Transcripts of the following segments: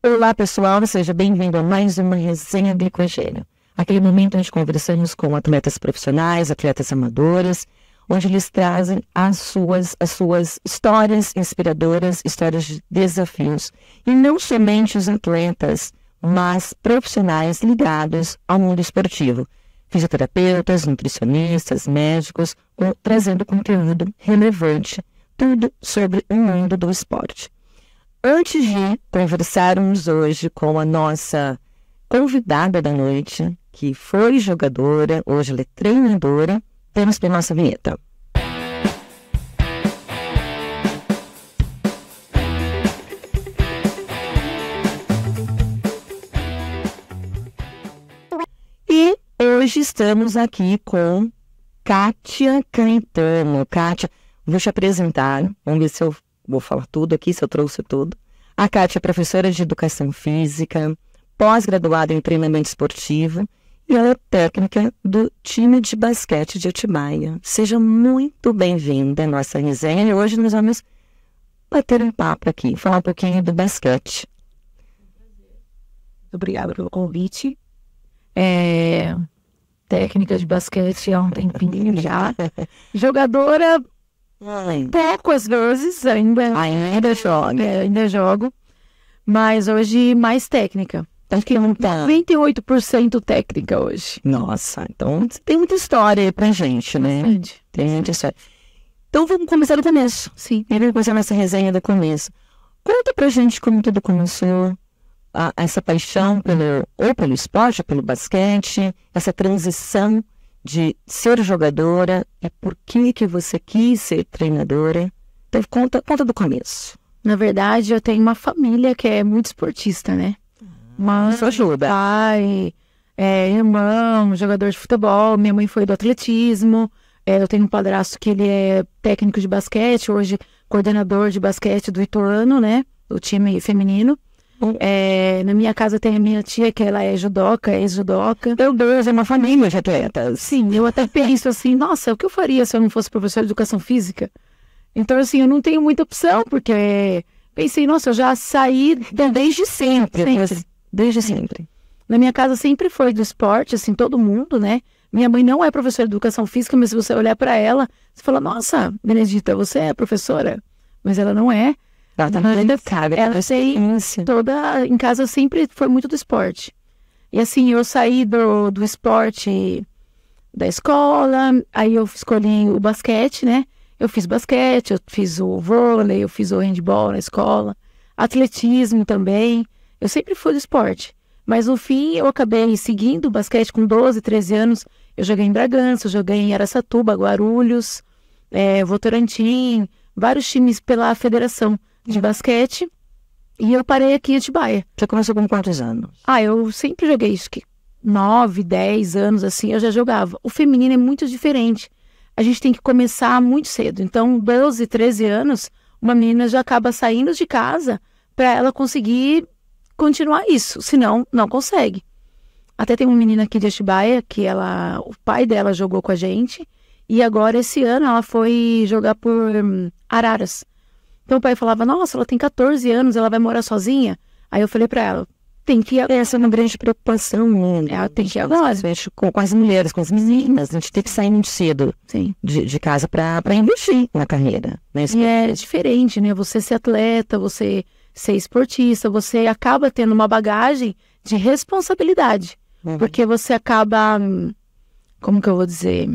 Olá, pessoal, seja bem-vindo a mais uma resenha do Glicogênio. Aquele momento onde conversamos com atletas profissionais, atletas amadoras, onde eles trazem as suas histórias inspiradoras, histórias de desafios. E não somente os atletas, mas profissionais ligados ao mundo esportivo. Fisioterapeutas, nutricionistas, médicos, trazendo conteúdo relevante, tudo sobre o mundo do esporte. Antes de conversarmos hoje com a nossa convidada da noite, que foi jogadora, hoje ela é treinadora, temos para a nossa vinheta. E hoje estamos aqui com Kátia Caetano. Kátia, vou te apresentar, vamos ver se eu vou falar tudo aqui, se eu trouxe tudo. A Kátia é professora de Educação Física, pós-graduada em treinamento esportivo e ela é técnica do time de basquete de Atibaia. Seja muito bem-vinda à nossa resenha e hoje nós vamos bater um papo aqui, falar um pouquinho do basquete. Obrigada pelo convite. Técnica de basquete há um tempinho já. Jogadora... pouco às vezes, ainda jogo, mas hoje mais técnica. Acho que 98% técnica hoje. Nossa, então tem muita história aí pra gente, né? Bastante. Tem muita história. Então vamos começar do começo. Sim. Vamos começar nossa resenha do começo. Conta pra gente como tudo começou, essa paixão pelo esporte, pelo basquete, essa transição de ser jogadora e por que você quis ser treinadora. Então conta do começo. Na verdade, eu tenho uma família que é muito esportista, né? Mas isso ajuda. Pai, irmão, jogador de futebol, minha mãe foi do atletismo, eu tenho um padrasto que ele é técnico de basquete, hoje coordenador de basquete do Ituano, né? Do time feminino. Na minha casa tem a minha tia, que ela é judoca, ex-judoca. Meu Deus, é uma família de atletas. Sim, eu até penso assim, nossa, o que eu faria se eu não fosse professora de educação física? Então, assim, eu não tenho muita opção, porque pensei, nossa, eu já saí desde sempre. Desde sempre. Na minha casa sempre foi do esporte, assim, todo mundo, né? Minha mãe não é professora de educação física, mas se você olhar para ela, você fala, nossa, Benedita, você é professora? Mas ela não é. Ela em casa sempre foi muito do esporte. E assim, eu saí do esporte da escola, aí eu escolhi o basquete, né? Eu fiz basquete, eu fiz o vôlei, eu fiz o handball na escola, atletismo também. Eu sempre fui do esporte. Mas no fim, eu acabei seguindo o basquete com 12, 13 anos. Eu joguei em Bragança, eu joguei em Araçatuba, Guarulhos, Votorantim, vários times pela federação de basquete, e eu parei aqui em Atibaia. Você começou com quantos anos? Eu sempre joguei, acho que 9, 10 anos, assim, eu já jogava. O feminino é muito diferente. A gente tem que começar muito cedo. Então, 12, 13 anos, uma menina já acaba saindo de casa para ela conseguir continuar isso, senão não consegue. Até tem uma menina aqui de Atibaia, que o pai dela jogou com a gente, e agora esse ano ela foi jogar por Araras. Então o pai falava, nossa, ela tem 14 anos, ela vai morar sozinha? Aí eu falei pra ela, tem que ir... Essa é uma grande preocupação, né? Ela tem que ir agora. Com as mulheres, com as meninas, a gente tem que sair muito cedo. Sim. De casa pra investir na carreira. Né? E é diferente, né? Você ser atleta, você ser esportista, você acaba tendo uma bagagem de responsabilidade. Porque você acaba... Como que eu vou dizer?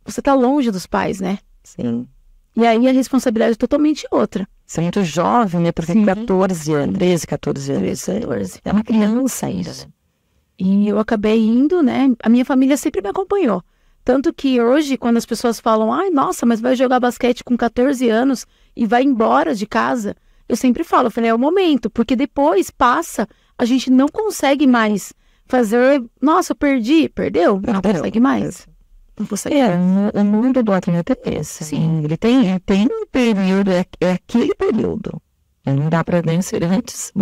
Você tá longe dos pais, né? Sim. E aí a responsabilidade é totalmente outra. Você é muito jovem, né? Porque tem 14 anos, 13, 14 anos. 13, 14. É uma criança ainda. E eu acabei indo, né? A minha família sempre me acompanhou. Tanto que hoje, quando as pessoas falam, ai, nossa, mas vai jogar basquete com 14 anos e vai embora de casa, eu sempre falo, é o momento, porque depois passa, a gente não consegue mais fazer, nossa, perdeu? Não consegue mais. O mundo do atleta é esse. Sim. Ele tem um período, é aquele período. Não dá para vencer antes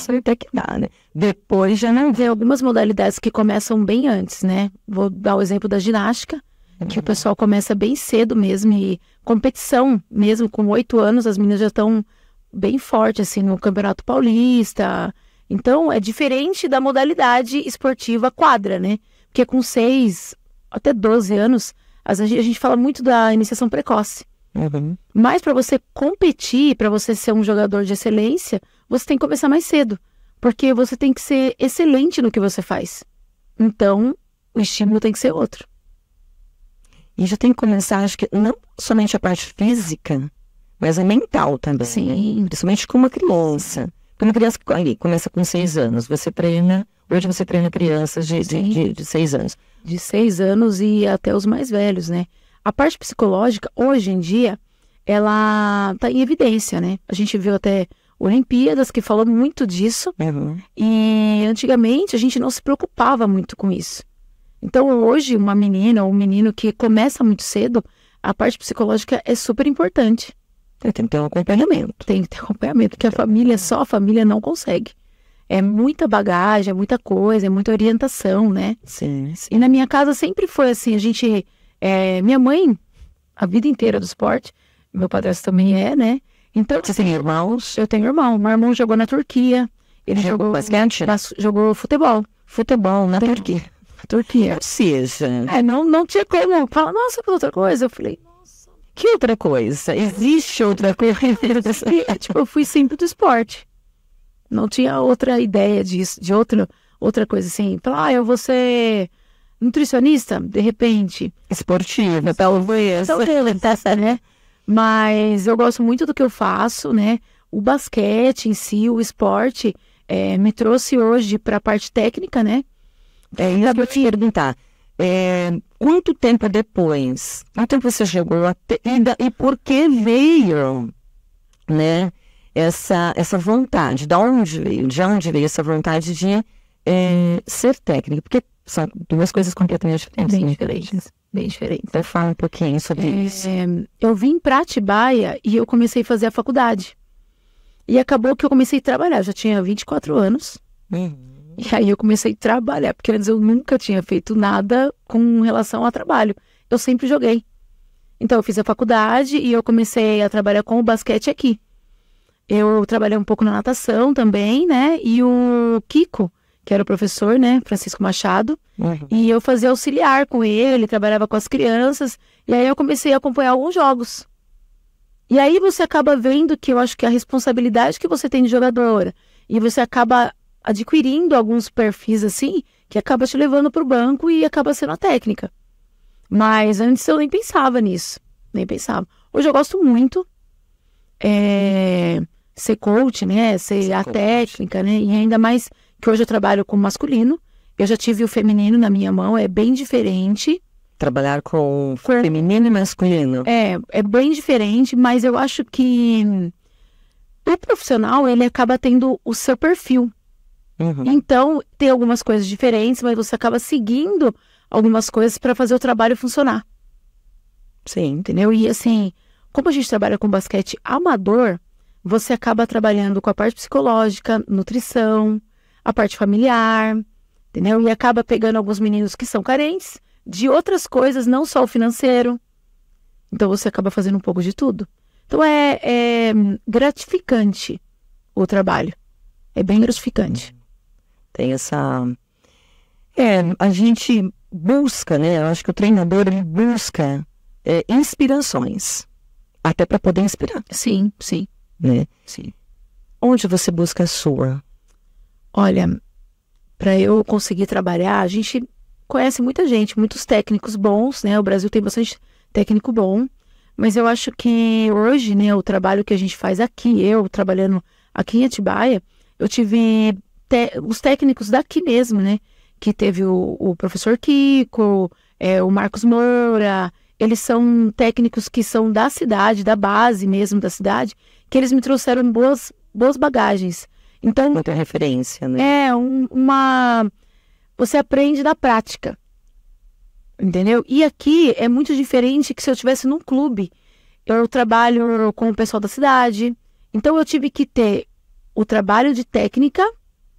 até que dá, né? Depois já não. Tem algumas modalidades que começam bem antes, né? Vou dar o exemplo da ginástica, que o pessoal começa bem cedo mesmo, e competição mesmo, com 8 anos, as meninas já estão bem forte, assim, no Campeonato Paulista. Então, é diferente da modalidade esportiva quadra, né? Porque com 6 até 12 anos, a gente fala muito da iniciação precoce. Uhum. Mas para você competir, para você ser um jogador de excelência, você tem que começar mais cedo. Porque você tem que ser excelente no que você faz. Então, o estímulo tem que ser outro. E já tem que começar, acho que não somente a parte física, mas a mental também. Sim. Principalmente com uma criança. Porque uma criança ali começa com 6 anos, hoje você treina crianças de 6 anos. De 6 anos e até os mais velhos, né? A parte psicológica, hoje em dia, ela está em evidência, né? A gente viu até Olimpíadas que falou muito disso. Uhum. E antigamente a gente não se preocupava muito com isso. Então hoje uma menina ou um menino que começa muito cedo, a parte psicológica é super importante. Tem que ter um acompanhamento. Tem que ter acompanhamento, porque só a família não consegue. É muita bagagem, é muita coisa, é muita orientação, né? Sim. E na minha casa sempre foi assim, minha mãe, a vida inteira do esporte, meu padrasto também é, né? Então, você tem irmãos? Eu tenho irmão. Meu irmão jogou na Turquia. Ele jogou basquete? Jogou futebol. Futebol na Turquia. Turquia. Ou seja... não tinha como falar, nossa, que outra coisa. Eu falei, nossa. Que outra coisa? Existe outra coisa? Eu fui sempre do esporte. Não tinha outra ideia disso, de outra coisa assim. Falar, eu vou ser nutricionista, de repente. Esportiva, talvez. Né? Mas eu gosto muito do que eu faço, né? O basquete em si, o esporte, me trouxe hoje para a parte técnica, né? Ainda vou te perguntar, quanto tempo depois? Quanto tempo você chegou e por que veio, né? Essa vontade? De onde veio essa vontade de ser técnica? Porque são duas coisas completamente diferentes. Bem diferente. Então fala um pouquinho sobre isso. Eu vim para Atibaia e eu comecei a fazer a faculdade. E acabou que eu comecei a trabalhar. Eu já tinha 24 anos. E aí eu comecei a trabalhar. Porque antes eu nunca tinha feito nada com relação ao trabalho. Eu sempre joguei. Então eu fiz a faculdade e eu comecei a trabalhar com o basquete aqui. Eu trabalhei um pouco na natação também, né? E o Kiko, que era o professor, né? Francisco Machado. E eu fazia auxiliar com ele, trabalhava com as crianças. E aí eu comecei a acompanhar alguns jogos. E aí você acaba vendo que eu acho que a responsabilidade que você tem de jogadora, e você acaba adquirindo alguns perfis assim, que acaba te levando para o banco e acaba sendo a técnica. Mas antes eu nem pensava nisso. Nem pensava. Hoje eu gosto muito ser coach, né? Ser a técnica, né? E ainda mais que hoje eu trabalho com masculino. Eu já tive o feminino na minha mão, é bem diferente. Trabalhar com feminino e masculino. É bem diferente, mas eu acho que o profissional, ele acaba tendo o seu perfil. Então, tem algumas coisas diferentes, mas você acaba seguindo algumas coisas para fazer o trabalho funcionar. Sim. Entendeu? E assim, como a gente trabalha com basquete amador, você acaba trabalhando com a parte psicológica, nutrição, a parte familiar, entendeu? E acaba pegando alguns meninos que são carentes de outras coisas, não só o financeiro. Então você acaba fazendo um pouco de tudo. Então é gratificante o trabalho. É bem gratificante. Tem essa... a gente busca, né? Eu acho que o treinador ele busca inspirações. Até para poder inspirar. Sim, sim. Né? Sim. Onde você busca a sua? Olha, para eu conseguir trabalhar, a gente conhece muita gente, muitos técnicos bons, né? O Brasil tem bastante técnico bom, mas eu acho que hoje, né, o trabalho que a gente faz aqui, eu trabalhando aqui em Atibaia, eu tive os técnicos daqui mesmo, né? Que teve o professor Kiko, o Marcos Moura, eles são técnicos que são da cidade, da base mesmo da cidade, que eles me trouxeram boas bagagens. Então, muita referência, né? Você aprende da prática, entendeu? E aqui é muito diferente que se eu estivesse num clube. Eu trabalho com o pessoal da cidade, então eu tive que ter o trabalho de técnica,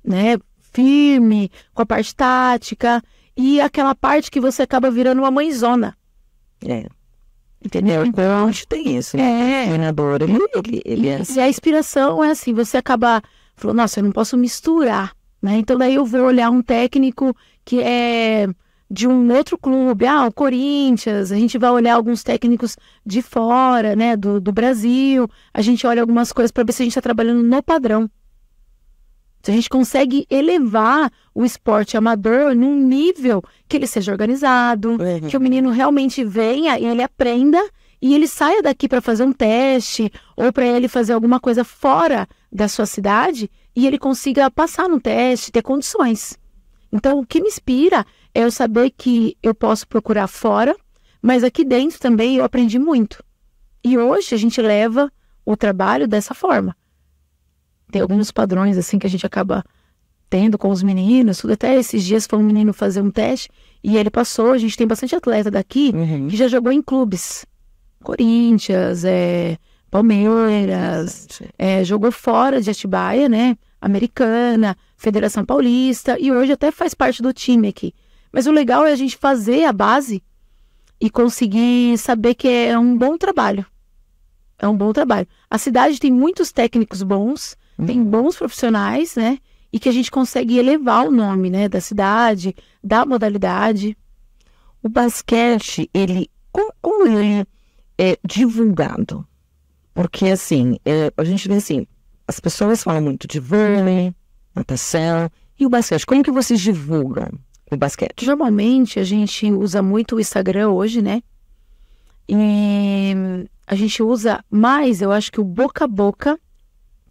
né, firme, com a parte tática, e aquela parte que você acaba virando uma mãezona. Entendeu? Então, a gente tem isso. Né? O treinador, ele é assim. E a inspiração é assim, você acaba falando, nossa, eu não posso misturar, né? Então daí eu vou olhar um técnico que é de um outro clube, o Corinthians, a gente vai olhar alguns técnicos de fora, né, do Brasil, a gente olha algumas coisas para ver se a gente está trabalhando no padrão. Se a gente consegue elevar o esporte amador num nível que ele seja organizado, que o menino realmente venha e ele aprenda e ele saia daqui para fazer um teste ou para ele fazer alguma coisa fora da sua cidade e ele consiga passar no teste, ter condições. Então, o que me inspira é eu saber que eu posso procurar fora, mas aqui dentro também eu aprendi muito. E hoje a gente leva o trabalho dessa forma. Tem alguns padrões assim que a gente acaba tendo com os meninos. Até esses dias foi um menino fazer um teste e ele passou. A gente tem bastante atleta daqui que já jogou em clubes. Corinthians, Palmeiras, jogou fora de Atibaia, né? Americana, Federação Paulista, e hoje até faz parte do time aqui. Mas o legal é a gente fazer a base e conseguir saber que é um bom trabalho. É um bom trabalho. A cidade tem muitos técnicos bons, tem bons profissionais, né? E que a gente consegue elevar o nome, né, da cidade, da modalidade. O basquete, como ele é divulgado? Porque, assim, a gente vê assim, as pessoas falam muito de vôlei, natação, e o basquete. Como que vocês divulgam o basquete? Normalmente, a gente usa muito o Instagram hoje, né? E a gente usa mais, eu acho que o boca a boca,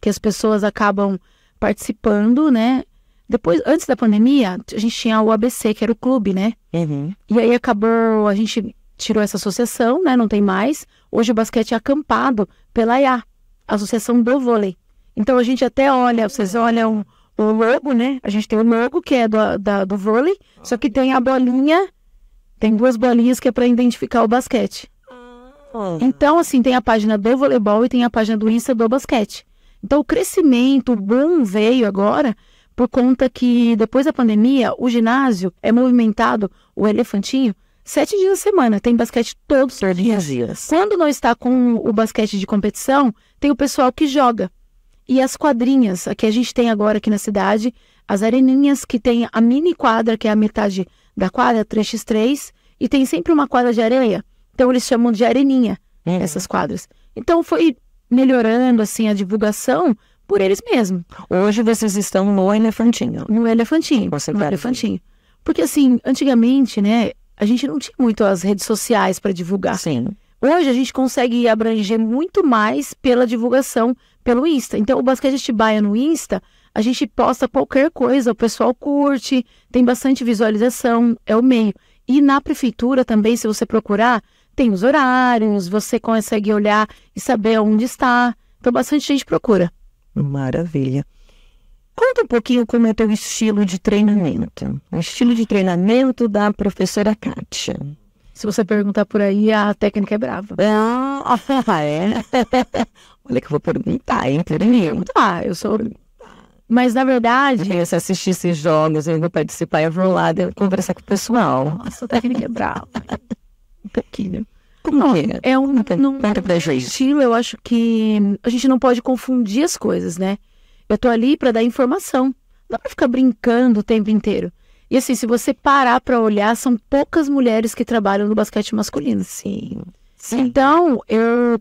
que as pessoas acabam participando, né? Depois, antes da pandemia, a gente tinha o ABC, que era o clube, né? E aí acabou, a gente tirou essa associação, né? Não tem mais. Hoje o basquete é acampado pela IA, Associação do Vôlei. Então a gente até olha, vocês olham o logo, né? A gente tem o logo que é do vôlei, só que tem a bolinha, tem 2 bolinhas que é para identificar o basquete. Então, assim, tem a página do voleibol e tem a página do Insta do basquete. Então, o crescimento, o boom veio agora por conta que, depois da pandemia, o ginásio é movimentado, o Elefantinho, 7 dias a semana. Tem basquete todos os dias. Quando não está com o basquete de competição, tem o pessoal que joga. E as quadrinhas, que a gente tem agora aqui na cidade, as areninhas que tem a mini quadra, que é a metade da quadra, 3x3, e tem sempre uma quadra de areia. Então, eles chamam de areninha, essas quadras. Então, foi melhorando, assim, a divulgação por eles mesmos. Hoje, vocês estão no Elefantinho. No Elefantinho. No Elefantinho. Porque, assim, antigamente, né, a gente não tinha muito as redes sociais para divulgar. Sim. Hoje, a gente consegue abranger muito mais pela divulgação pelo Insta. Então, o Basquete Atibaia no Insta, a gente posta qualquer coisa, o pessoal curte, tem bastante visualização, é o meio. E na prefeitura também, se você procurar, tem os horários, você consegue olhar e saber onde está. Então, bastante gente procura. Maravilha. Conta um pouquinho como é o teu estilo de treinamento. O estilo de treinamento da professora Kátia. Se você perguntar por aí, a técnica é brava. Olha que eu vou perguntar, hein? Eu sou... Mas, na verdade... Se assistir esses jogos, eu vou participar, eu vou lá conversar com o pessoal. Nossa, a técnica é brava. Um pouquinho. Como é? É um estilo, eu acho que a gente não pode confundir as coisas, né? Eu tô ali para dar informação. Não dá pra ficar brincando o tempo inteiro. E assim, se você parar para olhar, são poucas mulheres que trabalham no basquete masculino. Sim. Então,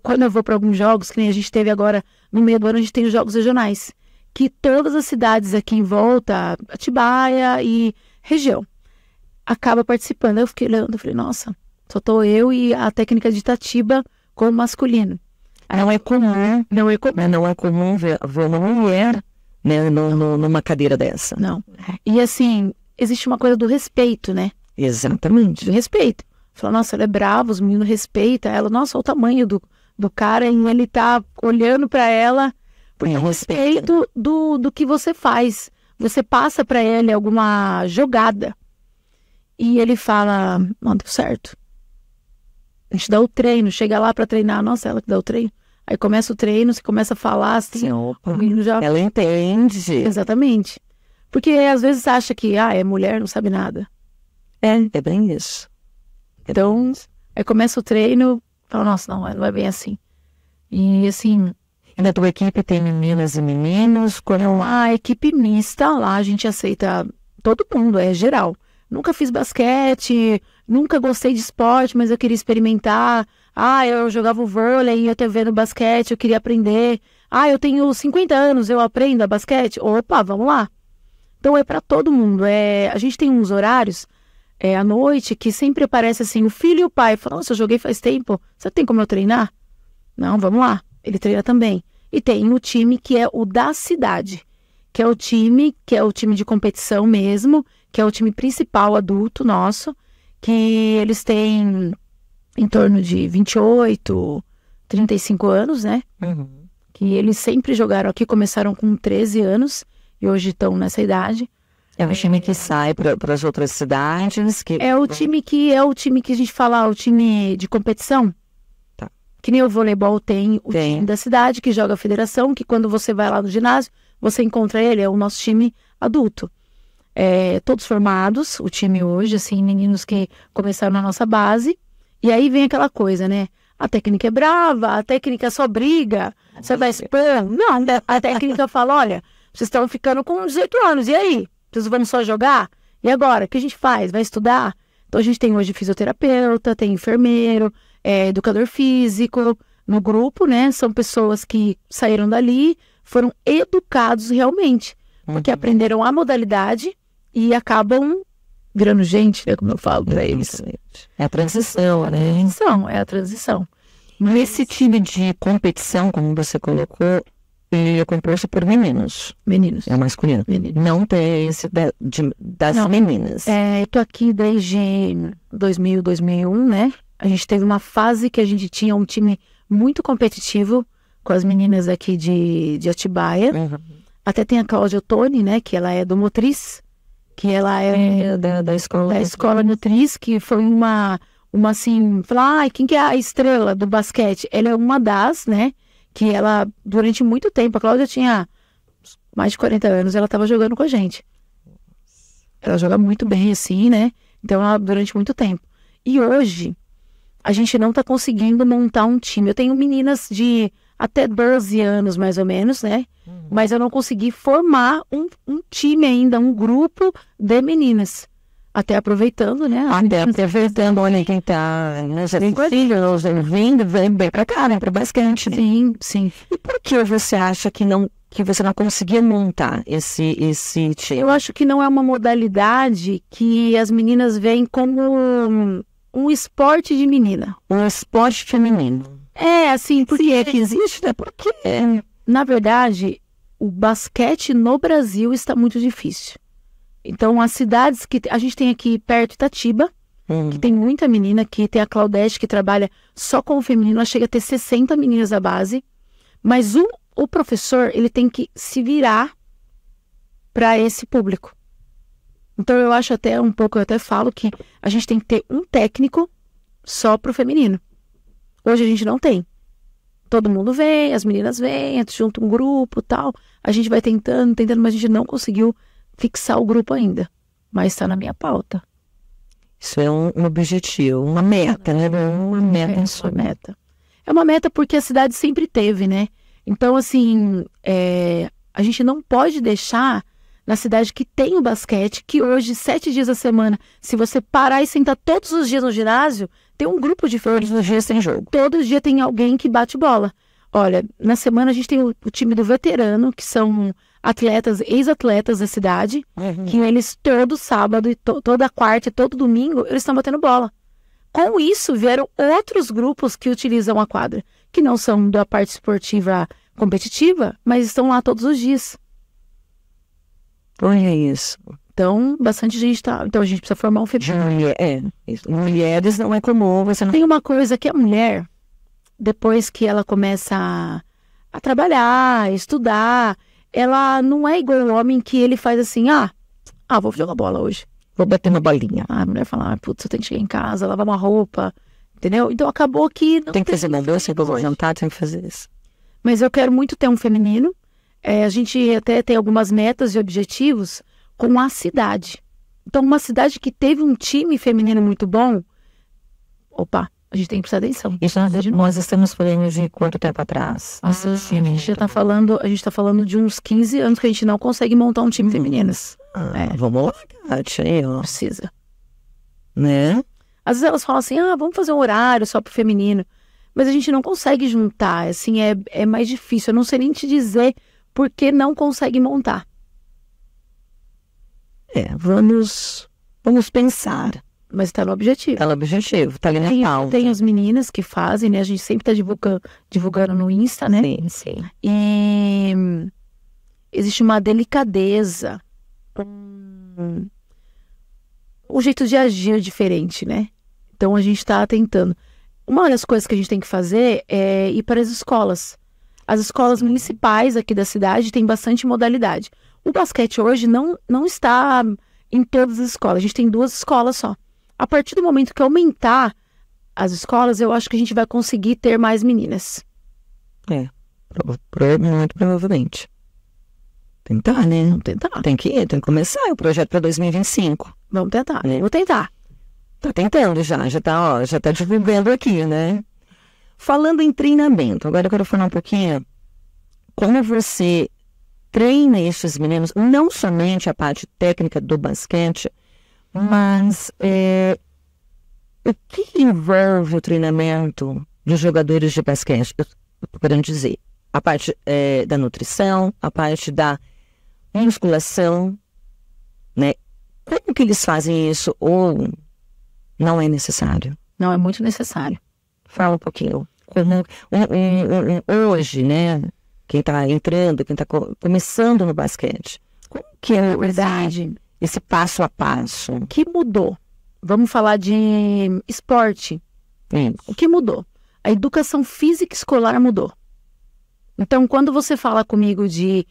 quando eu vou para alguns jogos, que nem a gente teve agora no meio do ano, a gente tem os jogos regionais. Que todas as cidades aqui em volta, Atibaia e região, acaba participando. Eu fiquei olhando, eu falei, nossa, só tô eu e a técnica de Itatiba como masculino. Não é comum ver uma mulher, né, numa cadeira dessa. Não. E assim, existe uma coisa do respeito, né? Exatamente. Do respeito. Fala, nossa, ela é brava, os meninos respeitam ela. Nossa, olha o tamanho do cara e ele tá olhando para ela. Porque é respeito do que você faz. Você passa para ele alguma jogada e ele fala, não, deu certo. A gente dá o treino, chega lá para treinar, nossa, ela que dá o treino. Aí começa o treino, você começa a falar assim, opa, o menino já... Ela entende. Exatamente. Porque às vezes acha que, é mulher, não sabe nada. É bem isso. Então, aí começa o treino, Fala, nossa, não é bem assim. E assim... E na tua equipe tem meninas e meninos? A equipe mista lá, a gente aceita todo mundo, é geral. Nunca fiz basquete, nunca gostei de esporte, mas eu queria experimentar. Eu jogava o vôlei, ia até ver no basquete, eu queria aprender. Eu tenho 50 anos, eu aprendo a basquete. Opa, vamos lá. Então é para todo mundo. A gente tem uns horários à noite que sempre aparece assim, o filho e o pai. Falam, nossa, eu joguei faz tempo, você tem como eu treinar? Não, vamos lá. Ele treina também. E tem o time que é o da cidade, que é o time de competição mesmo, que é o time principal adulto nosso, que eles têm em torno de 28, 35 anos, né? Uhum. Que eles sempre jogaram aqui, começaram com 13 anos e hoje estão nessa idade. É o time que sai para as outras cidades. É o time que a gente fala, o time de competição. Que nem o voleibol tem o time da cidade, que joga a federação, que quando você vai lá no ginásio, você encontra ele, é o nosso time adulto. Todos formados, o time hoje, assim, meninos que começaram na nossa base. E aí vem aquela coisa, né? A técnica é brava, a técnica só briga, você vai spam. Não, a técnica fala, olha, vocês estão ficando com 18 anos, e aí? Vocês vão só jogar? E agora? O que a gente faz? Vai estudar? Então a gente tem hoje fisioterapeuta, tem enfermeiro, educador físico no grupo, né? São pessoas que saíram dali, foram educados realmente, porque aprenderam a modalidade e acabam virando gente, né? Como eu falo para eles. É a transição, né? É a transição. Mas esse time de competição, como você colocou, ele é composto por meninos. Meninos. É masculino. Meninos. Não tem esse das meninas. Eu tô aqui desde 2000, 2001, né? A gente teve uma fase que a gente tinha um time muito competitivo com as meninas aqui de Atibaia. Uhum. Até tem a Cláudia Ottoni, né? Que ela é do Motriz. Que ela é da escola Motriz, que foi uma assim... Falar, quem que é a estrela do basquete? Ela é uma das, né? Que ela, durante muito tempo, a Cláudia tinha mais de 40 anos, ela estava jogando com a gente. Ela joga muito bem, assim, né? Então, ela, durante muito tempo. E hoje, a gente não está conseguindo montar um time. Eu tenho meninas de até 12 anos, mais ou menos, né? Mas eu não consegui formar um time ainda, um grupo de meninas. Até aproveitando, né? Aproveitando, olha quem tá vindo, vem bem pra cá, né? Pra basquete. Né? Sim. E por que você acha que você não conseguia montar esse time? Eu acho que não é uma modalidade que as meninas veem como um esporte de menina. Um esporte feminino. Assim, porque... Se é que existe, né? Porque... Na verdade, o basquete no Brasil está muito difícil. Então, as cidades que a gente tem aqui perto, Itatiba, que tem muita menina aqui, tem a Claudete que trabalha só com o feminino, ela chega a ter 60 meninas à base, mas o professor, ele tem que se virar para esse público. Então, eu acho até eu até falo que a gente tem que ter um técnico só pro feminino. Hoje a gente não tem. Todo mundo vem, as meninas vêm, a gente junta um grupo e tal, a gente vai tentando, mas a gente não conseguiu fixar o grupo ainda, mas está na minha pauta. Isso é um objetivo, uma meta, né? Uma meta. É uma meta porque a cidade sempre teve, né? Então, assim, a gente não pode deixar na cidade que tem o basquete, que hoje, 7 dias da semana, se você parar e sentar todos os dias no ginásio, tem um grupo de... Todos os dias tem jogo. Todos os dias tem alguém que bate bola. Olha, na semana a gente tem o time do veterano, que são atletas, ex-atletas da cidade, que eles todo sábado, e toda quarta e todo domingo, eles estão batendo bola. Com isso, vieram outros grupos que utilizam a quadra, que não são da parte esportiva competitiva, mas estão lá todos os dias. Olha isso. Então, bastante gente tá... Então, a gente precisa formar um feminino. Mulheres não é comum, você não... Tem uma coisa que a mulher, depois que ela começa a trabalhar, a estudar, ela não é igual ao homem que ele faz assim, vou jogar bola hoje. Vou bater uma bolinha. A mulher fala, putz, eu tenho que chegar em casa, lavar uma roupa, entendeu? Então, acabou que... Tem que fazer uma doce, vou jantar, tem que fazer isso. Mas eu quero muito ter um feminino. A gente até tem algumas metas e objetivos com a cidade. Então, uma cidade que teve um time feminino muito bom, A gente tem que prestar atenção. Isso nós estamos falando de quanto tempo atrás? A gente tá falando de uns 15 anos que a gente não consegue montar um time de meninas. Vamos lá, Kátia, aí, ó. Precisa. Né? Às vezes elas falam assim, vamos fazer um horário só pro feminino. Mas a gente não consegue juntar, assim, é mais difícil. Eu não sei nem te dizer por que não consegue montar. Vamos pensar. Mas tá no objetivo. Tá no objetivo, tá ali na pauta. Tem as meninas que fazem, né? A gente sempre tá divulgando no Insta, né? Sim. E existe uma delicadeza, um jeito de agir diferente, né? Então a gente tá tentando. Uma das coisas que a gente tem que fazer é ir para as escolas. As escolas municipais aqui da cidade têm bastante modalidade. O basquete hoje não está em todas as escolas. A gente tem 2 escolas só. A partir do momento que aumentar as escolas, eu acho que a gente vai conseguir ter mais meninas. Muito provavelmente. Tentar, né? Vamos tentar. Tem que começar o projeto para 2025. Vamos tentar. Vou tentar. Tá tentando já tá divulgando aqui, né? Falando em treinamento, agora eu quero falar um pouquinho como você treina esses meninos, não somente a parte técnica do basquete, mas o que envolve o treinamento dos jogadores de basquete? Eu tô querendo dizer, a parte da nutrição, a parte da musculação, né? Como que eles fazem isso ou não é necessário? Não, é muito necessário. Fala um pouquinho. Hoje, né? Quem está entrando, quem está começando no basquete. Como que é, na verdade, esse passo a passo? O que mudou? Vamos falar de esporte. O que mudou? A educação física escolar mudou. Então, quando você fala comigo de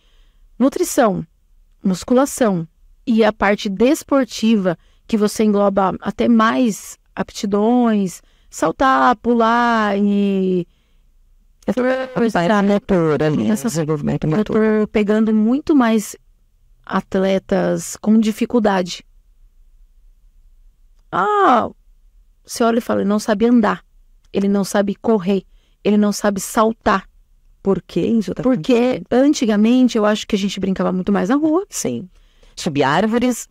nutrição, musculação e a parte desportiva, que você engloba até mais aptidões, saltar, pular e... desenvolvimento motor. Eu tô pegando muito mais atletas com dificuldade. Você olha e fala, ele não sabe andar, ele não sabe correr, ele não sabe saltar. Por que isso? Porque antigamente eu acho que a gente brincava muito mais na rua. Sim. Subir árvores.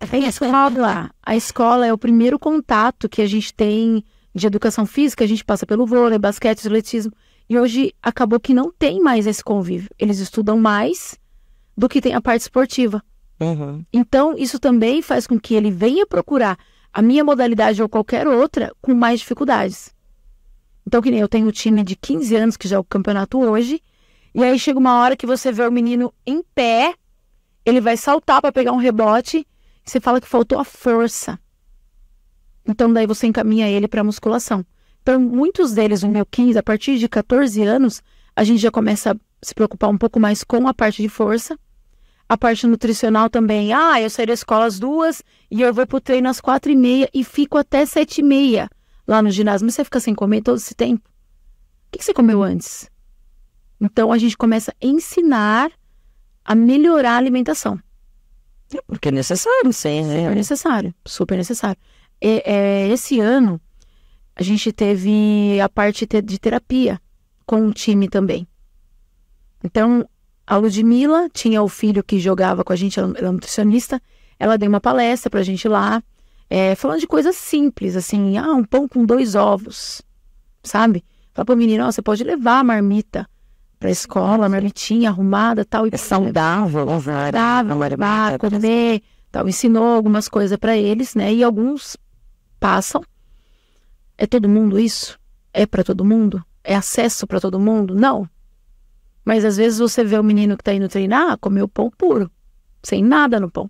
A escola é o primeiro contato que a gente tem de educação física. A gente passa pelo vôlei, basquete, atletismo. E hoje acabou que não tem mais esse convívio. Eles estudam mais do que tem a parte esportiva. Então, isso também faz com que ele venha procurar a minha modalidade ou qualquer outra com mais dificuldades. Então, que nem eu tenho um time de 15 anos que já é o campeonato hoje. E aí chega uma hora que você vê o menino em pé, ele vai saltar para pegar um rebote, e você fala que faltou a força. Então daí você encaminha ele para musculação. Então muitos deles, no meu 15, a partir de 14 anos, a gente já começa a se preocupar um pouco mais com a parte de força. A parte nutricional também. Eu saio da escola às 2 e eu vou pro treino às 4:30 e fico até 7:30 lá no ginásio. Mas você fica sem comer todo esse tempo? O que você comeu antes? Então, a gente começa a ensinar a melhorar a alimentação. Porque é necessário, sim. Super necessário, super necessário. Esse ano, a gente teve a parte de terapia com o time também. Então, a Ludmilla tinha o filho que jogava com a gente, ela é nutricionista, ela deu uma palestra pra gente lá, falando de coisas simples, assim, um pão com 2 ovos, sabe? Fala pro menino, você pode levar a marmita pra escola, marmitinha arrumada, tal. É saudável, comer, tal. Ensinou algumas coisas pra eles, né? E alguns passam. É todo mundo isso? É pra todo mundo? É acesso pra todo mundo? Não. Mas às vezes você vê o menino que tá indo treinar, comer o pão puro, sem nada no pão.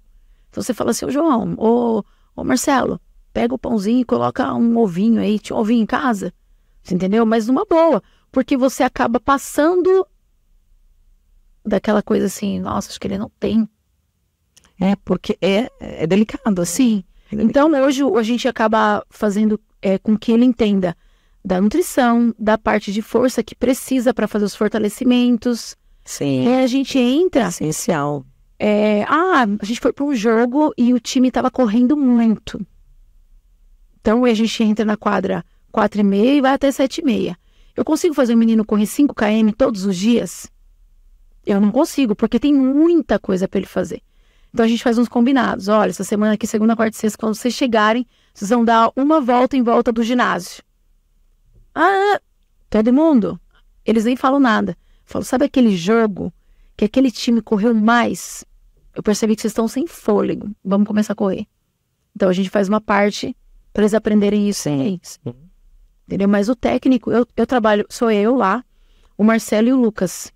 Então você fala assim, João, ô Marcelo, pega o pãozinho e coloca um ovinho aí, tinha um ovinho em casa, você entendeu? Mas numa boa, porque você acaba passando daquela coisa assim, nossa, acho que ele não tem. Porque é delicado, assim. Então hoje a gente acaba fazendo com que ele entenda da nutrição, da parte de força que precisa para fazer os fortalecimentos. Sim. A gente entra... Essencial. A gente foi para um jogo e o time estava correndo muito. Então a gente entra na quadra 4h30 e vai até 7h30. Eu consigo fazer um menino correr 5 km todos os dias? Eu não consigo, porque tem muita coisa para ele fazer. Então a gente faz uns combinados. Olha, essa semana aqui, segunda, quarta e sexta, quando vocês chegarem, vocês vão dar uma volta em volta do ginásio. Ah, todo mundo? Eles nem falam nada. Falo, sabe aquele jogo que aquele time correu mais? Eu percebi que vocês estão sem fôlego. Vamos começar a correr. Então a gente faz uma parte para eles aprenderem isso. Sim. Entendeu? Mas o técnico, eu trabalho, sou eu lá, o Marcelo e o Lucas.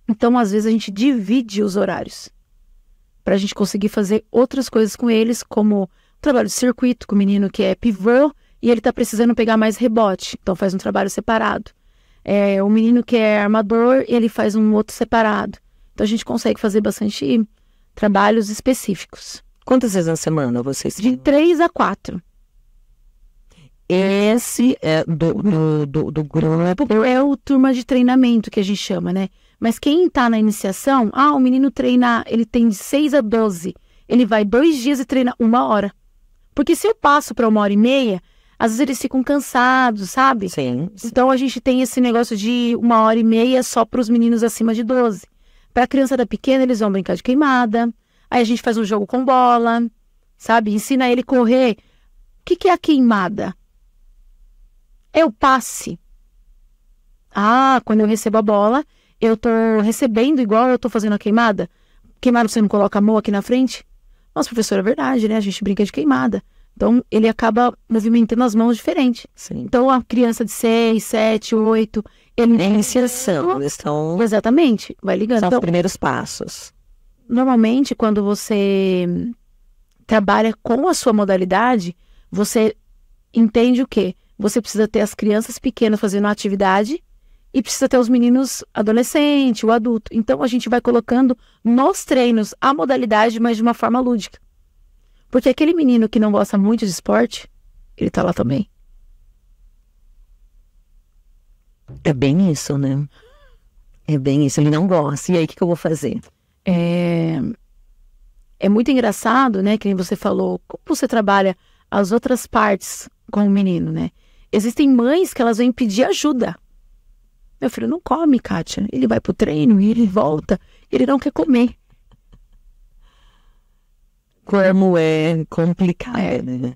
Então, às vezes, a gente divide os horários pra gente conseguir fazer outras coisas com eles, como trabalho de circuito com o menino que é pivô e ele tá precisando pegar mais rebote. Então, faz um trabalho separado. O menino que é armador, ele faz um outro separado. Então, a gente consegue fazer bastante trabalhos específicos. Quantas vezes na semana vocês? De 3 a 4. Esse é do grupo. É o turma de treinamento que a gente chama, né? Mas quem tá na iniciação, o menino treina, ele tem de 6 a 12. Ele vai 2 dias e treina 1 hora. Porque se eu passo para 1h30, às vezes eles ficam cansados, sabe? Sim. Então a gente tem esse negócio de 1h30 só para os meninos acima de 12. Para a criança pequena, eles vão brincar de queimada. Aí a gente faz um jogo com bola, sabe? Ensina ele a correr. O que é a queimada? É o passe. Quando eu recebo a bola, eu tô recebendo igual eu tô fazendo a queimada. Queimada, você não coloca a mão aqui na frente? Nossa, professor, é verdade, né? A gente brinca de queimada. Então, ele acaba movimentando as mãos diferente. Sim. Então, a criança de 6, 7, 8... Ele... É iniciação, eles estão... Exatamente, vai ligando. São então, os primeiros passos. Normalmente, quando você trabalha com a sua modalidade, você entende o quê? Você precisa ter as crianças pequenas fazendo a atividade e precisa ter os meninos adolescentes, o adulto. Então, a gente vai colocando nos treinos a modalidade, mas de uma forma lúdica. Porque aquele menino que não gosta muito de esporte, ele tá lá também. É bem isso, né? É bem isso, ele não gosta. E aí, o que eu vou fazer? É muito engraçado, né? Que nem você falou, como você trabalha as outras partes com o menino, né? Existem mães que elas vêm pedir ajuda. Meu filho não come, Kátia. Ele vai pro treino e ele volta. Ele não quer comer. Como é complicado, né?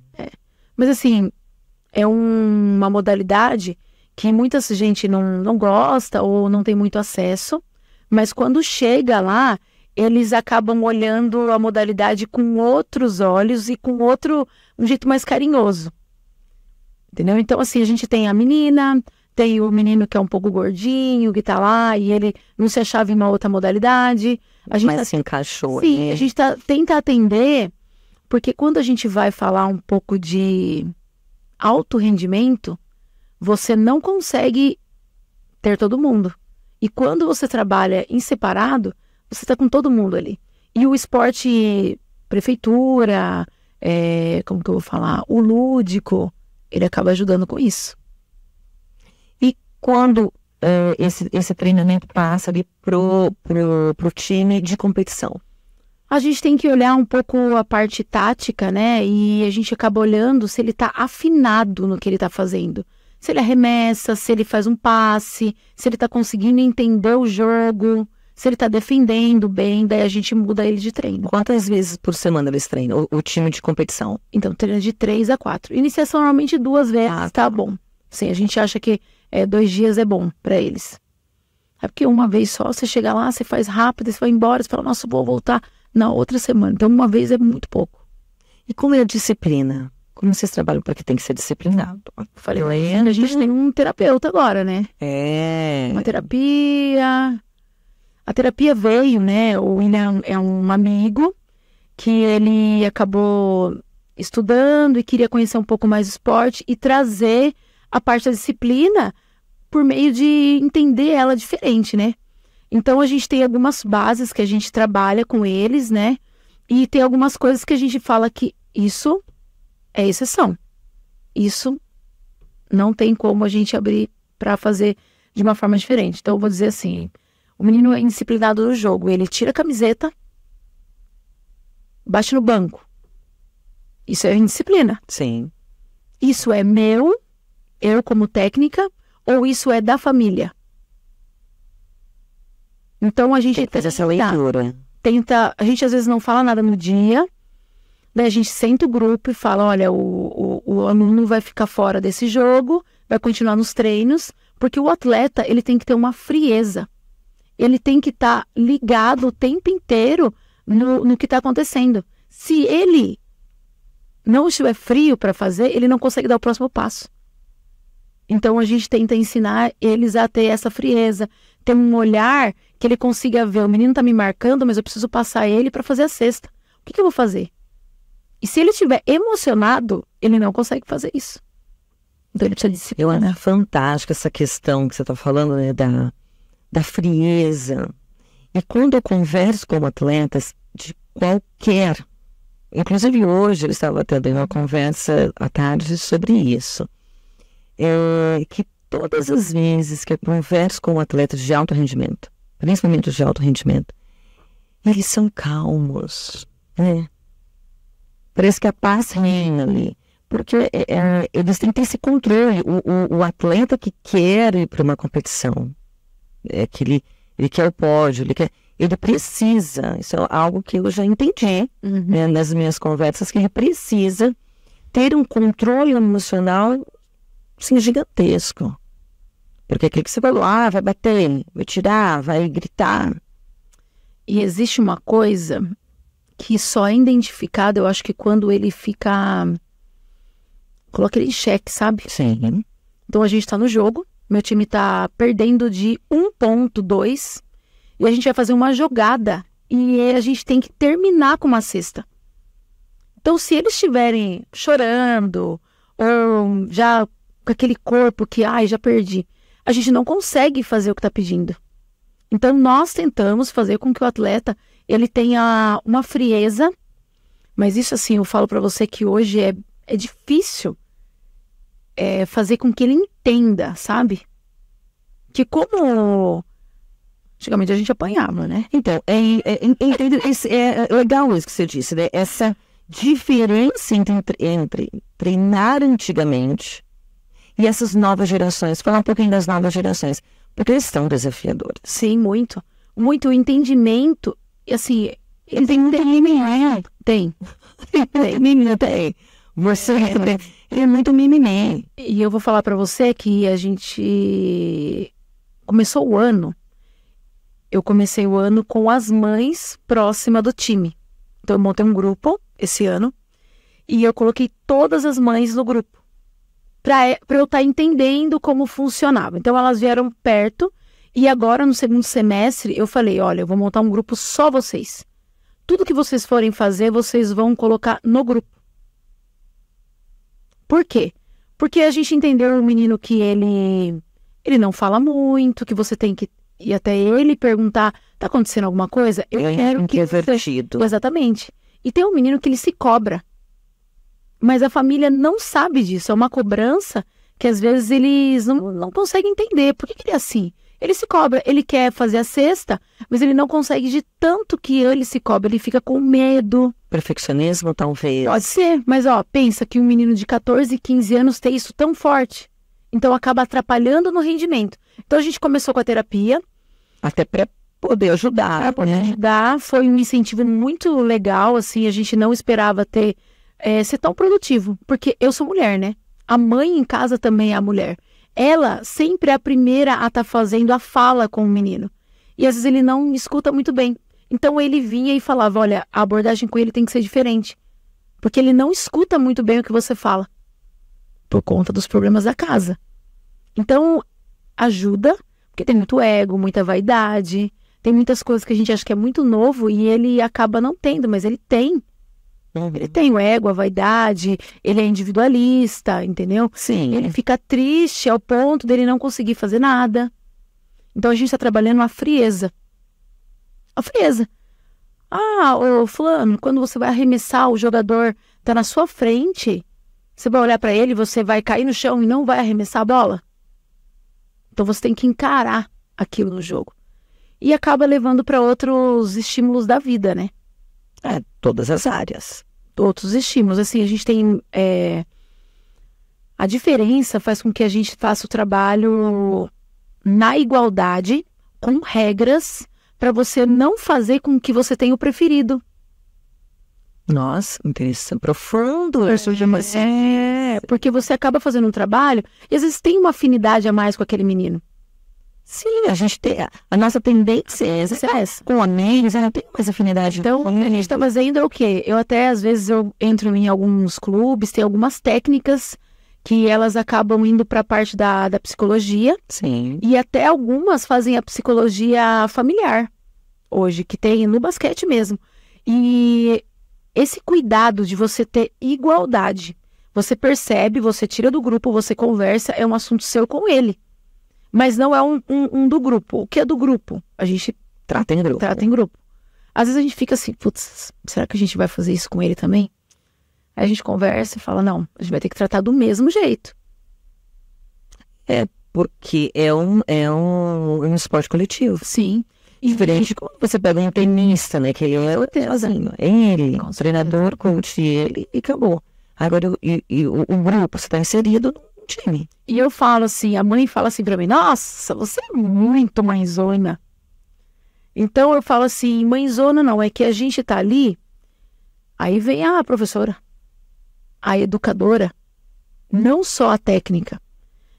Mas assim, é uma modalidade que muita gente não gosta ou não tem muito acesso. Mas quando chega lá, eles acabam olhando a modalidade com outros olhos e com um jeito mais carinhoso. Entendeu? Então, assim, a gente tem a menina, tem o menino que é um pouco gordinho, que tá lá, e ele não se achava em uma outra modalidade. Mas se encaixou. Sim, né? A gente tenta atender, porque quando a gente vai falar um pouco de alto rendimento, você não consegue ter todo mundo. E quando você trabalha em separado, você tá com todo mundo ali. E o esporte, prefeitura, como que eu vou falar? O lúdico, ele acaba ajudando com isso. E quando esse treinamento passa ali pro time de competição? A gente tem que olhar um pouco a parte tática, né? E a gente acaba olhando se ele tá afinado no que ele tá fazendo. Se ele arremessa, se ele faz um passe, se ele tá conseguindo entender o jogo, se ele tá defendendo bem, daí a gente muda ele de treino. Quantas vezes por semana eles treinam, o time de competição? Então, treina de 3 a 4. Iniciação normalmente 2 vezes, tá bom. Sim, a gente acha que 2 dias é bom pra eles. É porque uma vez só, você chega lá, você faz rápido, você vai embora, você fala, nossa, vou voltar na outra semana. Então, uma vez é muito pouco. E como é a disciplina? Como vocês trabalham para que tem que ser disciplinado? Falei, a gente tem um terapeuta agora, né? Uma terapia. A terapia veio, né? O William é um amigo que ele acabou estudando e queria conhecer um pouco mais o esporte e trazer a parte da disciplina por meio de entender ela diferente, né? Então, a gente tem algumas bases que a gente trabalha com eles, né? E tem algumas coisas que a gente fala que isso é exceção. Isso não tem como a gente abrir para fazer de uma forma diferente. Então, eu vou dizer assim, o menino é indisciplinado no jogo, ele tira a camiseta, bate no banco. Isso é indisciplina. Sim. Isso é meu eu como técnica, ou isso é da família? Então a gente Tem que fazer essa leitura. A gente às vezes não fala nada no dia, daí a gente senta o grupo e fala, olha, o aluno vai ficar fora desse jogo, vai continuar nos treinos, porque o atleta, ele tem que ter uma frieza. Ele tem que estar ligado o tempo inteiro no que está acontecendo. Se ele não estiver frio para fazer, ele não consegue dar o próximo passo. Então a gente tenta ensinar eles a ter essa frieza, ter um olhar que ele consiga ver, o menino está me marcando, mas eu preciso passar ele para fazer a cesta. O que eu vou fazer? E se ele estiver emocionado, ele não consegue fazer isso. Então ele precisa disciplina. Eu acho fantástica essa questão que você está falando, né, da frieza. E quando eu converso com atletas de qualquer... Inclusive hoje eu estava tendo uma conversa à tarde sobre isso. Que todas as vezes que eu converso com atletas de alto rendimento, principalmente os de alto rendimento, eles são calmos, né? Parece que a paz reina ali. Porque eles têm que ter esse controle. O atleta que quer ir para uma competição, que ele quer o pódio, ele precisa, isso é algo que eu já entendi, né, nas minhas conversas, que ele precisa ter um controle emocional assim, gigantesco. Porque aquilo que você vai lá, vai bater, vai tirar, vai gritar. E existe uma coisa que só é identificada, eu acho que quando ele fica... Coloca ele em xeque, sabe? Sim. Então a gente tá no jogo, meu time tá perdendo de 1.2 e a gente vai fazer uma jogada e a gente tem que terminar com uma cesta. Então se eles estiverem chorando ou já com aquele corpo que, já perdi, a gente não consegue fazer o que tá pedindo. Então nós tentamos fazer com que o atleta ele tenha uma frieza, mas isso assim, eu falo pra você que hoje é difícil fazer com que ele entenda, sabe? Que como antigamente a gente apanhava, né? Então, é legal isso que você disse, né? Essa diferença entre treinar antigamente e essas novas gerações. Falar um pouquinho das novas gerações, porque eles são desafiadores. Sim, muito. Muito entendimento, assim... Ele tem muito mimimi. Tem. Menina, tem. Você é muito mimimi. E eu vou falar pra você que a gente começou o ano. Eu comecei o ano com as mães próximas do time. Então eu montei um grupo esse ano e eu coloquei todas as mães no grupo pra eu estar entendendo como funcionava. Então elas vieram perto e agora no segundo semestre eu falei, olha, eu vou montar um grupo só vocês. Tudo que vocês forem fazer, vocês vão colocar no grupo. Por quê? Porque a gente entendeu o menino que ele não fala muito, que você tem que ir até ele e perguntar, tá acontecendo alguma coisa? Eu quero que é divertido. Exatamente. E tem um menino que ele se cobra. Mas a família não sabe disso. É uma cobrança que às vezes eles não conseguem entender. Por que ele é assim? Ele se cobra, ele quer fazer a cesta, mas ele não consegue de tanto que ele se cobra, ele fica com medo. Perfeccionismo, talvez. Pode ser, mas pensa que um menino de 14, 15 anos tem isso tão forte. Então acaba atrapalhando no rendimento. Então a gente começou com a terapia. Até para poder ajudar. Para poder ajudar, foi um incentivo muito legal, assim, a gente não esperava ser tão produtivo. Porque eu sou mulher, né? A mãe em casa também é a mulher. Ela sempre é a primeira a estar fazendo a fala com o menino. E às vezes ele não escuta muito bem. Então ele vinha e falava, olha, a abordagem com ele tem que ser diferente. Porque ele não escuta muito bem o que você fala. Por conta dos problemas da casa. Então, ajuda, porque tem muito ego, muita vaidade. Tem muitas coisas que a gente acha que é muito novo e ele acaba não tendo, mas ele tem. Ele tem o ego, a vaidade, ele é individualista, entendeu? Sim. Ele fica triste ao ponto dele não conseguir fazer nada. Então a gente está trabalhando a frieza. A frieza. Ô fulano, quando você vai arremessar, o jogador tá na sua frente, você vai olhar para ele, você vai cair no chão e não vai arremessar a bola? Então você tem que encarar aquilo no jogo. E acaba levando para outros estímulos da vida, né? Todas as áreas. Outros estímulos. Assim, a gente tem A diferença faz com que a gente faça o trabalho na igualdade, com regras, para você não fazer com que você tenha o preferido. Nossa, interessante, profundo. Porque você acaba fazendo um trabalho e às vezes tem uma afinidade a mais com aquele menino. Sim, a gente tem, a nossa tendência é essa. Com homens, ela tem mais afinidade. Então, a gente está fazendo o quê? Eu até, às vezes, eu entro em alguns clubes, tem algumas técnicas que elas acabam indo para a parte da psicologia. Sim. E até algumas fazem a psicologia familiar, hoje, que tem no basquete mesmo. E esse cuidado de você ter igualdade, você percebe, você tira do grupo, você conversa, é um assunto seu com ele. Mas não é um do grupo. O que é do grupo? A gente trata em grupo. Trata em grupo. Às vezes a gente fica assim, putz, será que a gente vai fazer isso com ele também? Aí a gente conversa e fala, não, a gente vai ter que tratar do mesmo jeito. É, porque é um esporte coletivo. Sim. Diferente de quando você pega um tenista, né? Que ele é sozinho. É ele, o treinador, coach, ele e acabou. Agora, o grupo, você está inserido no time. E eu falo assim, a mãe fala assim pra mim, nossa, você é muito mãezona. Então eu falo assim, mãezona não, é que a gente tá ali, aí vem a professora, a educadora, não só a técnica.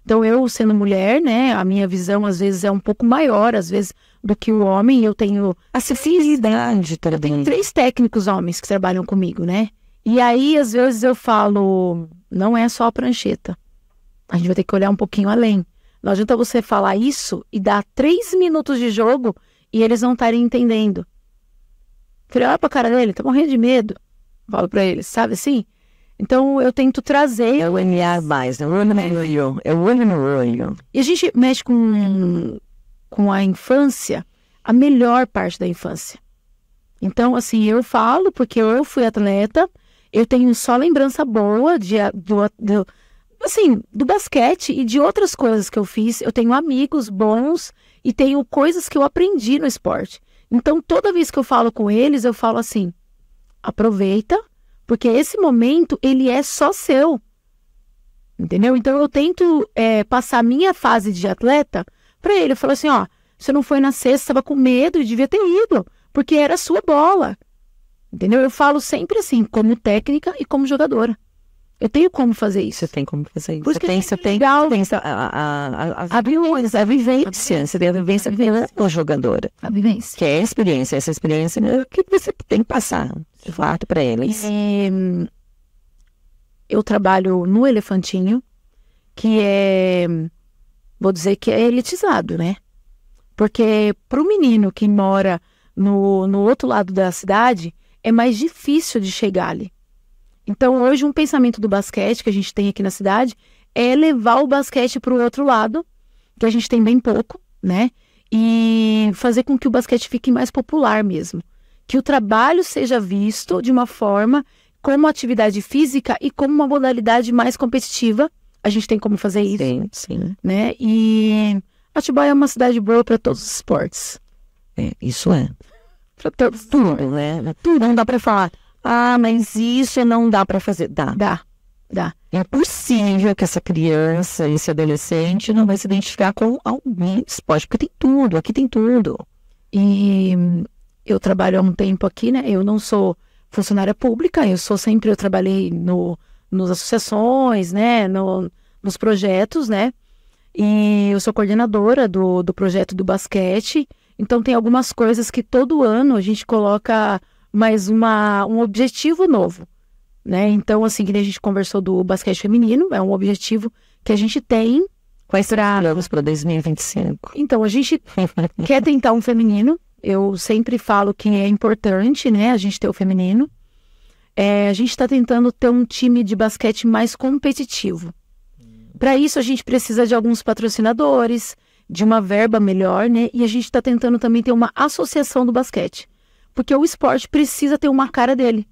Então eu, sendo mulher, né, a minha visão às vezes é um pouco maior, às vezes, do que o homem. Eu tenho a sensibilidade também. 3 técnicos homens que trabalham comigo, né? E aí, às vezes eu falo, não é só a prancheta. A gente vai ter que olhar um pouquinho além. Não adianta você falar isso e dar 3 minutos de jogo e eles não estarem entendendo. Falei, olha pra cara dele, tá morrendo de medo. Falo pra eles, sabe assim? Então eu tento trazer... É o NA mais, né? É o olho no olho. E a gente mexe com a infância, a melhor parte da infância. Então, assim, eu falo porque eu fui atleta, eu tenho só lembrança boa do basquete e de outras coisas que eu fiz. Eu tenho amigos bons e tenho coisas que eu aprendi no esporte. Então, toda vez que eu falo com eles, eu falo assim, aproveita, porque esse momento, ele é só seu. Entendeu? Então, eu tento passar a minha fase de atleta para ele. Eu falo assim, ó, você não foi na sexta, estava com medo e devia ter ido, porque era a sua bola. Entendeu? Eu falo sempre assim, como técnica e como jogadora. Eu tenho como fazer isso. Você tem como fazer isso. Por isso que você tem a vivência. Você tem a vivência como jogadora. A vivência. Que é a experiência. Essa experiência é o que você tem que passar, de fato, para eles. Eu trabalho no Elefantinho, que vou dizer que é elitizado, né? Porque para o menino que mora no outro lado da cidade, é mais difícil de chegar ali. Então, hoje, um pensamento do basquete que a gente tem aqui na cidade é levar o basquete para o outro lado, que a gente tem bem pouco, né? E fazer com que o basquete fique mais popular mesmo. Que o trabalho seja visto de uma forma como atividade física e como uma modalidade mais competitiva. A gente tem como fazer isso. Sim, sim. Né? E Atibaia é uma cidade boa para todos os esportes. Isso é. Para todos. Tudo, né? Tudo. Não dá para falar, mas isso não dá para fazer. Dá. É possível que essa criança, esse adolescente, não vai se identificar com algum esporte, porque tem tudo, aqui tem tudo. E eu trabalho há um tempo aqui, né? Eu não sou funcionária pública, eu trabalhei nas associações, né? Nos projetos, né? E eu sou coordenadora do projeto do basquete. Então tem algumas coisas que todo ano a gente coloca mais um objetivo novo, né? Então, assim, que a gente conversou do basquete feminino, é um objetivo que a gente tem. Quais serão os para 2025? Então, a gente quer tentar um feminino. Eu sempre falo que é importante, né, a gente ter o feminino. A gente está tentando ter um time de basquete mais competitivo. Para isso, a gente precisa de alguns patrocinadores, de uma verba melhor, né? E a gente está tentando também ter uma associação do basquete. Porque o esporte precisa ter uma cara dele.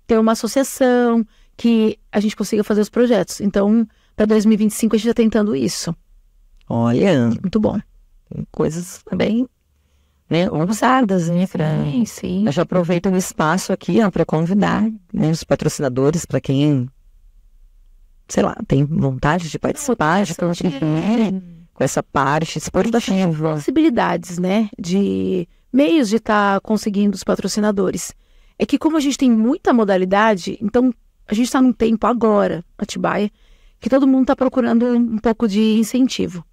Ter uma associação que a gente consiga fazer os projetos. Então, para 2025, a gente está tentando isso. Olha. Muito bom. Coisas também, né, ousadas, né? Sim. Eu já aproveito o espaço aqui para convidar, né, os patrocinadores, para quem sei lá, tem vontade de participar, de contribuir com essa parte esportiva. Possibilidades, né, de meios de estar conseguindo os patrocinadores. É que como a gente tem muita modalidade, então a gente está num tempo agora, Atibaia, que todo mundo está procurando um pouco de incentivo.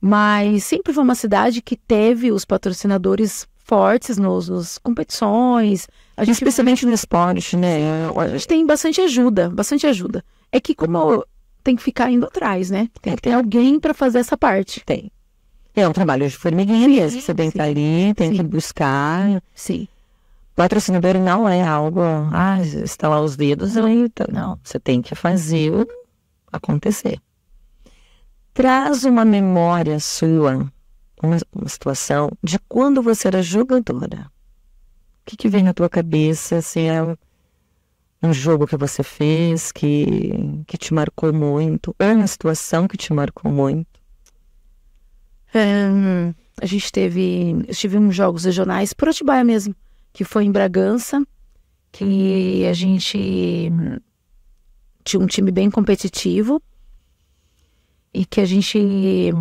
Mas sempre foi uma cidade que teve os patrocinadores fortes nas competições. A gente, especialmente no esporte, né? A gente tem bastante ajuda, bastante ajuda. É que como tem que ficar indo atrás, né? Tem que ter alguém para fazer essa parte. Tem. É um trabalho de formiguinha mesmo. Você tem que estar ali, tem que buscar. Sim. Patrocinador não é algo, estalar os dedos. Não, você tem que fazer acontecer. Traz uma memória sua, uma situação de quando você era jogadora. O que vem na tua cabeça? Assim, é um jogo que você fez que te marcou muito? É uma situação que te marcou muito? Eu tive uns jogos regionais por Atibaia mesmo, que foi em Bragança, que a gente tinha um time bem competitivo e que a gente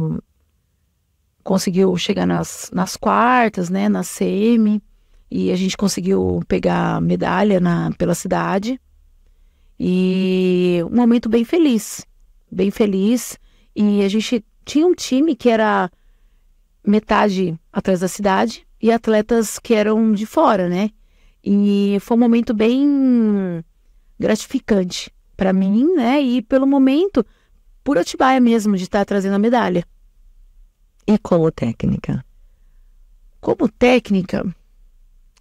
conseguiu chegar nas quartas, né, na semi, e a gente conseguiu pegar medalha pela cidade. E um momento bem feliz, e a gente tinha um time que era metade atrás da cidade e atletas que eram de fora, né? E foi um momento bem gratificante para mim, né? E pelo momento, por Atibaia mesmo, de estar trazendo a medalha. E como técnica? Como técnica,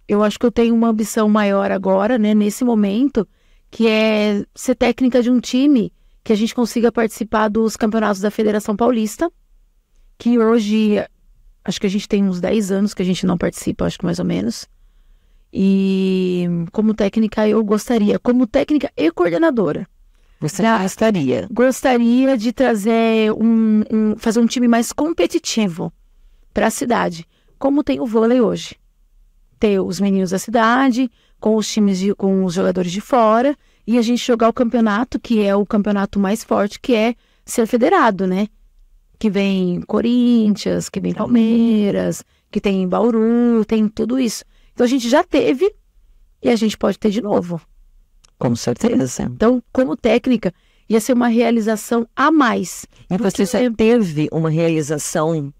eu acho que eu tenho uma ambição maior agora, né? Nesse momento, que é ser técnica de um time que a gente consiga participar dos campeonatos da Federação Paulista, que hoje, acho que a gente tem uns 10 anos que a gente não participa, acho que mais ou menos. E como técnica eu gostaria, como técnica e coordenadora. Você gostaria? Gostaria de trazer fazer um time mais competitivo para a cidade, como tem o vôlei hoje. Ter os meninos da cidade, com os times com os jogadores de fora, e a gente jogar o campeonato, que é o campeonato mais forte, que é ser federado, né? Que vem Corinthians, que vem Palmeiras, que tem Bauru, tem tudo isso. Então a gente já teve e a gente pode ter de novo. Com certeza. Então, como técnica, ia ser uma realização a mais. E você já teve uma realização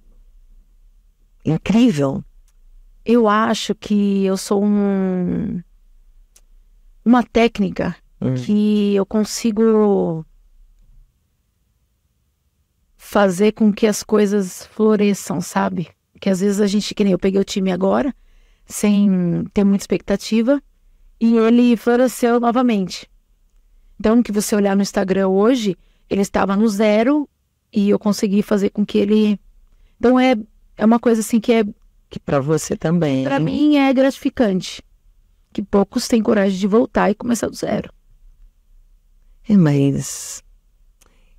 incrível? Eu acho que eu sou uma técnica que eu consigo fazer com que as coisas floresçam, sabe? Que às vezes a gente, que nem eu peguei o time agora, sem ter muita expectativa, e ele floresceu novamente. Então, que você olhar no Instagram hoje, ele estava no 0 e eu consegui fazer com que ele... Então, é uma coisa assim que para você também. Para mim é gratificante. Que poucos têm coragem de voltar e começar do 0. Mas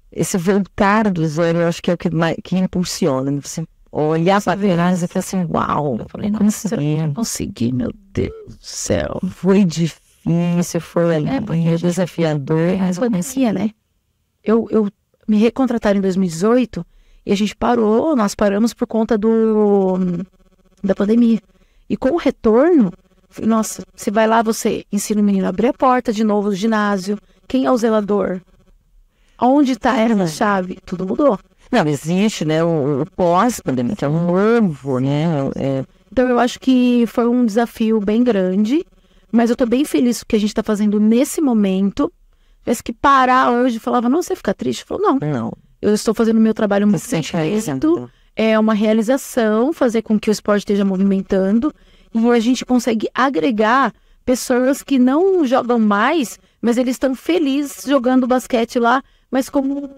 esse voltar do 0, eu acho que é o que impulsiona. Você olhar para trás e falar assim, uau, eu falei, nossa, eu consegui, meu Deus do céu. Foi difícil, foi desafiador. Mas pandemia, né? Eu me recontrataram em 2018 e a gente nós paramos por conta da pandemia. E com o retorno, nossa, você vai lá, você ensina o menino a abrir a porta de novo do ginásio. Quem é o zelador? Onde está a chave? Tudo mudou. Não, existe, né, o pós-pandemia, que é um novo, né? Então, eu acho que foi um desafio bem grande, mas eu tô bem feliz com o que a gente tá fazendo nesse momento. Tivesse que parar hoje e falava, não, você fica triste? Eu falo, não. Eu estou fazendo o meu trabalho muito certo. É uma realização, fazer com que o esporte esteja movimentando, e a gente consegue agregar pessoas que não jogam mais, mas eles estão felizes jogando basquete lá, mas como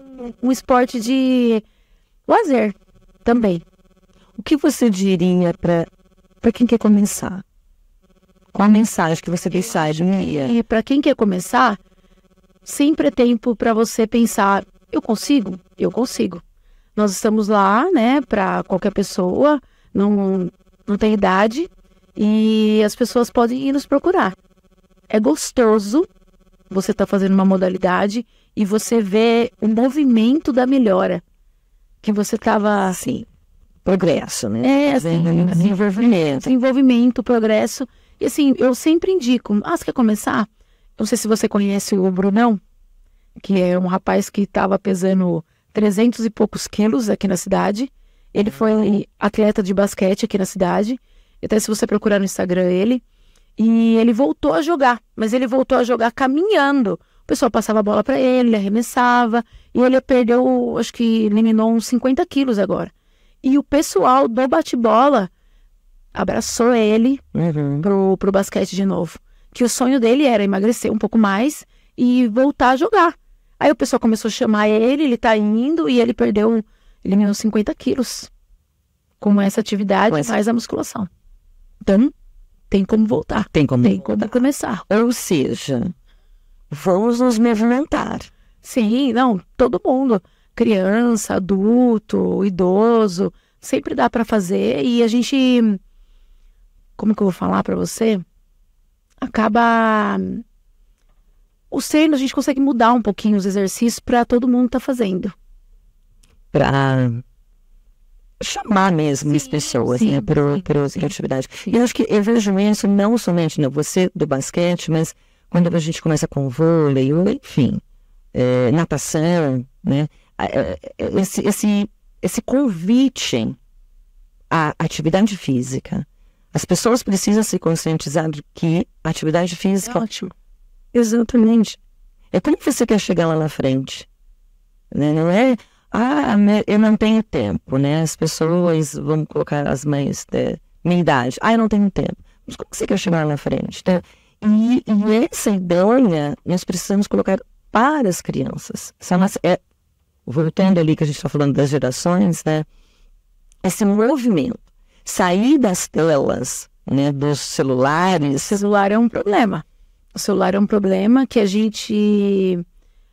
um esporte de lazer também. O que você diria para quem quer começar? Qual a mensagem que você deixaria? Para quem quer começar, sempre é tempo para você pensar, eu consigo? Eu consigo. Nós estamos lá, né, para qualquer pessoa, não tem idade, e as pessoas podem ir nos procurar. É gostoso você estar fazendo uma modalidade e você vê o movimento da melhora. Que você tava... Assim, progresso, né? assim, Desenvolvimento. Progresso. E assim, eu sempre indico, você quer começar? Eu não sei se você conhece o Brunão, que é um rapaz que estava pesando 300 e poucos quilos aqui na cidade. Ele foi atleta de basquete aqui na cidade. Até se você procurar no Instagram ele. E ele voltou a jogar, mas ele voltou a jogar caminhando. O pessoal passava a bola para ele, ele arremessava. E ele perdeu, acho que eliminou uns 50 quilos agora. E o pessoal do bate-bola abraçou ele pro basquete de novo. Que o sonho dele era emagrecer um pouco mais e voltar a jogar. Aí o pessoal começou a chamar ele tá indo e ele eliminou 50 quilos com essa atividade, mais a musculação. Então, tem como voltar. Tem como começar. Ou seja, vamos nos movimentar. Sim, não, todo mundo. Criança, adulto, idoso, sempre dá para fazer. E a gente, como que eu vou falar para você? Acaba... Os treinos, a gente consegue mudar um pouquinho os exercícios para todo mundo tá fazendo. Para chamar mesmo as pessoas, né, para atividade. E eu acho que eu vejo isso não somente você do basquete, mas quando a gente começa com vôlei, enfim, natação, né, esse convite à atividade física. As pessoas precisam se conscientizar de que a atividade física... Ótimo. Exatamente. É como você quer chegar lá na frente. Né? Não é, eu não tenho tempo, né? As pessoas, vamos colocar as mães da minha idade, eu não tenho tempo. Mas como você quer chegar lá na frente? Né? E essa ideia nós precisamos colocar para as crianças. Voltando ali que a gente está falando das gerações, né? Esse movimento, sair das telas, né, dos celulares. O celular é um problema. O celular é um problema que a gente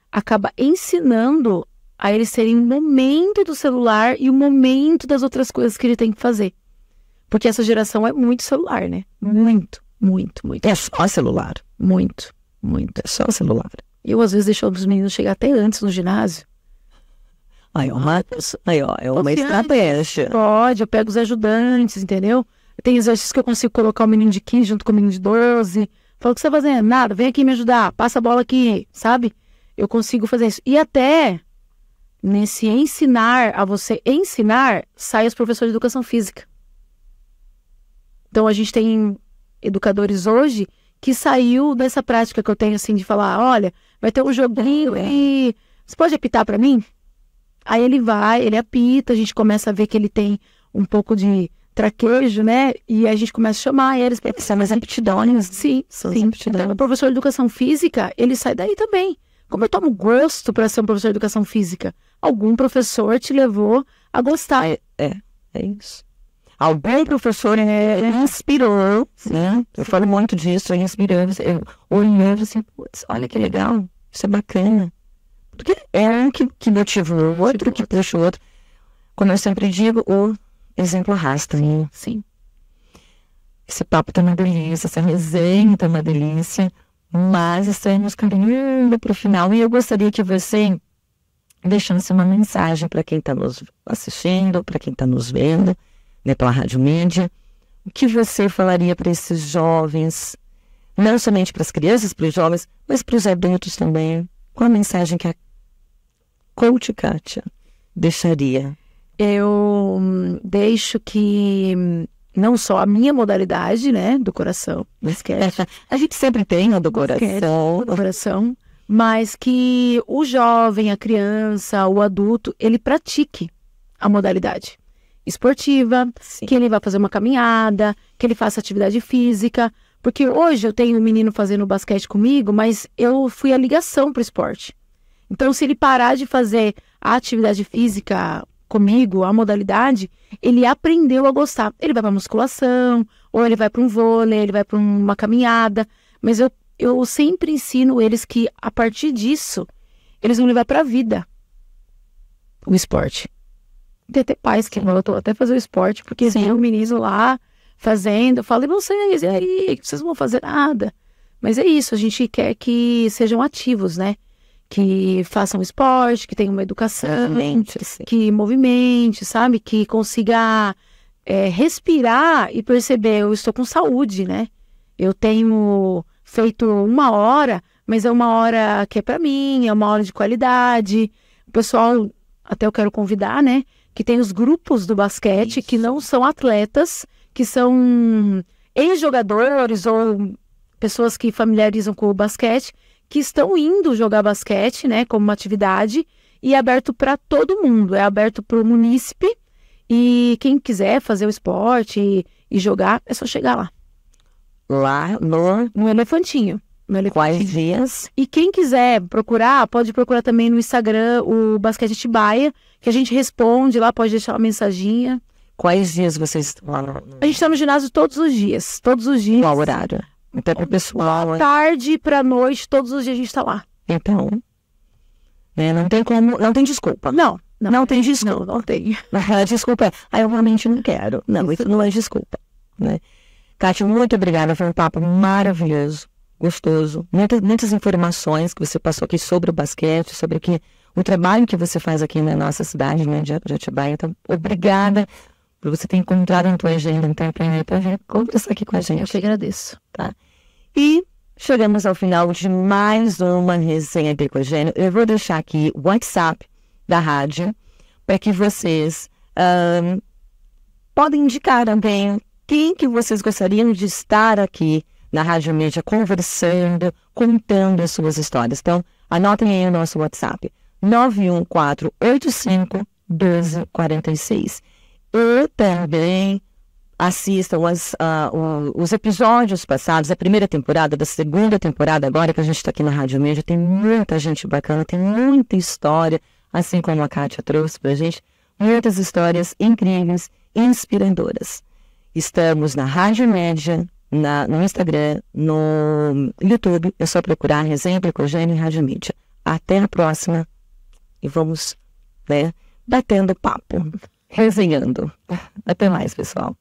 acaba ensinando a eles terem um momento do celular e um momento das outras coisas que ele tem que fazer. Porque essa geração é muito celular, né? Muito, muito, muito. É só celular. Muito, muito. É só celular. Eu, às vezes, deixo os meninos chegar até antes no ginásio. É uma estratégia. Pode, eu pego os ajudantes, entendeu? Tem exercícios que eu consigo colocar o menino de 15 junto com o menino de 12... Fala, o que você está fazendo? Nada, vem aqui me ajudar, passa a bola aqui, sabe? Eu consigo fazer isso. E até nesse ensinar a você ensinar, sai os professores de educação física. Então a gente tem educadores hoje que saiu dessa prática que eu tenho assim de falar, olha, vai ter um joguinho e você pode apitar para mim? Aí ele apita, a gente começa a ver que ele tem um pouco de traquejo, né? E a gente começa a chamar eles para são as aptidões. Sim. Então, o professor de educação física, ele sai daí também. Como eu tomo gosto para ser um professor de educação física? Algum professor te levou a gostar. É isso. Algum professor inspirou, né? Eu falo muito disso, inspirando. Eu olhando assim, putz, olha que legal, isso é bacana. Porque é um que motiva o outro, que puxa o outro. Como eu sempre digo, o exemplo arrasta, hein? Sim. Esse papo tá uma delícia, essa resenha tá uma delícia, mas estamos caminhando para o final e eu gostaria que você deixasse uma mensagem para quem está nos assistindo, para quem está nos vendo, né, pela Rádio Mídia. O que você falaria para esses jovens, não somente para as crianças, para os jovens, mas para os adultos também? Qual a mensagem que a Coach Kátia deixaria? Eu deixo que não só a minha modalidade, né, do coração, basquete. A gente sempre tem a do coração, mas que o jovem, a criança, o adulto, ele pratique a modalidade esportiva, sim, que ele vá fazer uma caminhada, que ele faça atividade física, porque hoje eu tenho um menino fazendo basquete comigo, mas eu fui a ligação para o esporte. Então, se ele parar de fazer a atividade física comigo, a modalidade, ele aprendeu a gostar. Ele vai para musculação, ou ele vai para um vôlei, ele vai para uma caminhada, mas eu sempre ensino eles que, a partir disso, eles vão levar para a vida o esporte. Tem até pais que voltam até fazer o esporte, porque tem um menino lá fazendo, eu falo, e vocês, e aí, vocês não vão fazer nada. Mas é isso, a gente quer que sejam ativos, né? que façam esporte, que tenham uma educação, que movimente, sabe? Que consiga respirar e perceber, eu estou com saúde, né? Eu tenho feito 1 hora, mas é 1 hora que é para mim, é 1 hora de qualidade. O pessoal, até eu quero convidar, né? Que tem os grupos do basquete que não são atletas, que são ex-jogadores ou pessoas que familiarizam com o basquete, que estão indo jogar basquete, né, como uma atividade, e é aberto para todo mundo, é aberto para o munícipe, e quem quiser fazer o esporte e jogar, é só chegar lá. Lá no Elefantinho. Quais dias? E quem quiser procurar, pode procurar também no Instagram, o Basquete Atibaia, que a gente responde lá, pode deixar uma mensaginha. Quais dias vocês estão lá no... A gente está no ginásio todos os dias. Qual horário? Até para o pessoal. Tarde para noite, todos os dias a gente está lá. Então, não tem como, não tem desculpa. Não tem desculpa. Não tem. A desculpa eu realmente não quero. Não, isso não é desculpa, né? Kátia, muito obrigada, foi um papo maravilhoso, gostoso. Muitas informações que você passou aqui sobre o basquete, sobre o trabalho que você faz aqui na nossa cidade, né, de Atibaia. Então, obrigada por você ter encontrado na tua agenda, então, para conversar aqui com a gente. Eu te agradeço. Tá? E chegamos ao final de mais uma resenha Glicogênio. Eu vou deixar aqui o WhatsApp da rádio para que vocês podem indicar também quem que vocês gostariam de estar aqui na Rádio Mídia conversando, contando as suas histórias. Então, anotem aí o nosso WhatsApp, 91485-1246. E também assistam os episódios passados, a primeira temporada, da segunda temporada agora que a gente está aqui na Rádio Mídia. Tem muita gente bacana, tem muita história, assim como a Kátia trouxe pra gente, muitas histórias incríveis, inspiradoras. Estamos na Rádio Média, no Instagram, no YouTube, é só procurar Resenha Glicogênio e Rádio Mídia. Até a próxima e vamos, batendo papo, resenhando. Até mais, pessoal.